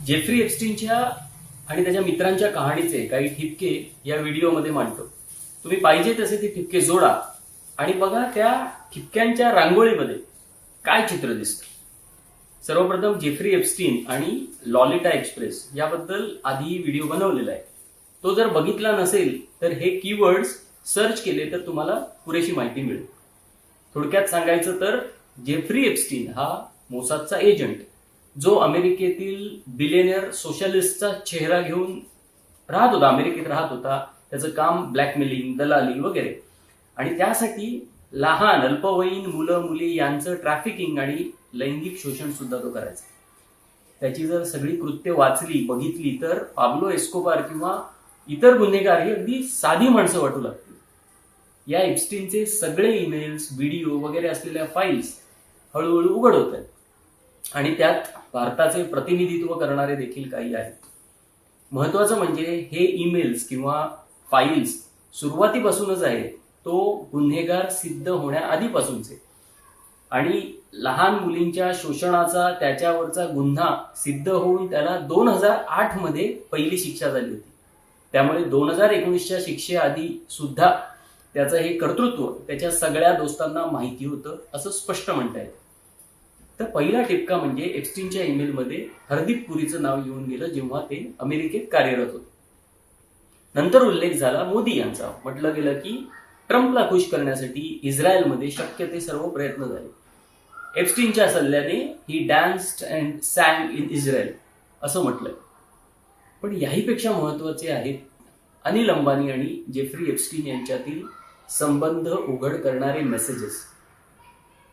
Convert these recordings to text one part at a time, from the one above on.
Jeffrey एप्स्टीनच्या आणि त्याच्या मित्रांच्या कहाणीचे काही ठिपके या व्हिडिओमध्ये मांडतो. तुम्ही पाहिजे तसे ते ठिपके जोडा आणि बघा त्या ठिपक्यांच्या रांगोळीमध्ये काय चित्र दिसतं. सर्वप्रथम जेफ्री एप्स्टीन आणि लॉलिटा एक्सप्रेस याबद्दल आधी व्हिडिओ बनवलेला आहे. तो जर बघितला नसेल तर हे कीवर्ड्स सर्च केले तर तुम्हाला पुरेशी माहिती मिळेल. थोडक्यात सांगायचं तर जेफ्री एप्स्टीन हा मोसादचा एजंट, जो अमेरिकेतील बिलियनियर सोशलिस्टचा चेहरा घेऊन अमेरिकेत राहत होता. त्याचं काम ब्लॅकमेलिंग, दलाली वगैरे, आणि त्यासाठी लहान अल्पवयीन मुलं मुली यांचं ट्रॅफिकिंग आणि लैंगिक शोषण सुद्धा तो करायचा. त्याची जर सगळी कृत्य वाचली बघितली तर पाब्लो एस्कोबार किंवा इतर गुन्हेगार ही अगदी साधी माणसं वाटू लागतील. या एप्स्टीनचे सगळे ईमेल्स, व्हिडिओ वगैरे असलेल्या फाईल्स हळूहळू उघड होत आहेत आणि त्यात भारताचे प्रतिनिधित्व करणारे देखील काही आहेत. महत्वाचं म्हणजे हे ईमेल्स किंवा फाईल्स सुरुवातीपासूनच आहेत, तो गुन्हेगार सिद्ध होण्याआधीपासूनचे. आणि लहान मुलींच्या शोषणाचा त्याच्यावरचा गुन्हा सिद्ध होऊन त्याला 2008 मध्ये पहिली शिक्षा झाली होती. त्यामुळे 2019च्या शिक्षेआधी सुद्धा त्याचं हे कर्तृत्व त्याच्या सगळ्या दोस्तांना माहिती होतं असं स्पष्ट म्हणता येतं. तर पहिला टिपका म्हणजे एप्स्टीनच्या ईमेलमध्ये हरदीप पुरीचं नाव येऊन गेलं जेव्हा ते अमेरिकेत कार्यरत होते. नंतर उल्लेख झाला मोदी यांचा. म्हटलं गेलं की ट्रम्पला खुश करण्यासाठी इस्रायलमध्ये शक्य ते सर्व प्रयत्न झाले. एप्स्टीनच्या सल्ल्याने ही danced and sang in Israel असं म्हटलंय. पण याहीपेक्षा महत्वाचे आहेत अनिल अंबानी आणि जेफ्री एप्स्टीन यांच्यातील संबंध उघड करणारे मेसेजेस.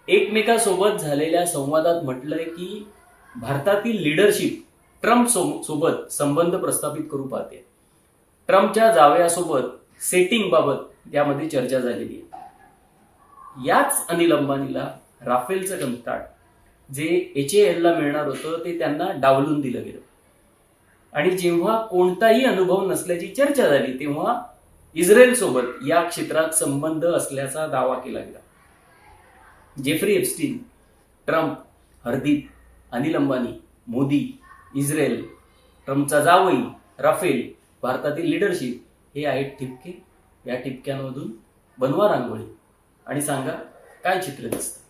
एकमेकांसोबत झालेल्या संवादात म्हटलंय की भारतातील लीडरशिप ट्रम्प सोबत संबंध प्रस्थापित करू पाहते. ट्रम्पच्या जावयासोबत सेटिंग बाबत यामध्ये चर्चा झालेली आहे. याच अनिल अंबानीला राफेलचं कंत्राट जे HAL ला मिळणार होतं ते त्यांना डावलून दिलं गेलं. आणि जेव्हा कोणताही अनुभव नसल्याची चर्चा झाली तेव्हा इस्रायल सोबत या क्षेत्रात संबंध असल्याचा दावा केला गेला. Jeffrey Epstein, Trump, Hardeep, Anil Ambani, Modi, Israel, ट्रम्पचा जावई, राफेल, भारतातील लीडरशिप हे आहेत ठिपके. या ठिपक्यांमधून बनवा रांगोळी आणि सांगा काय चित्र दिसतं.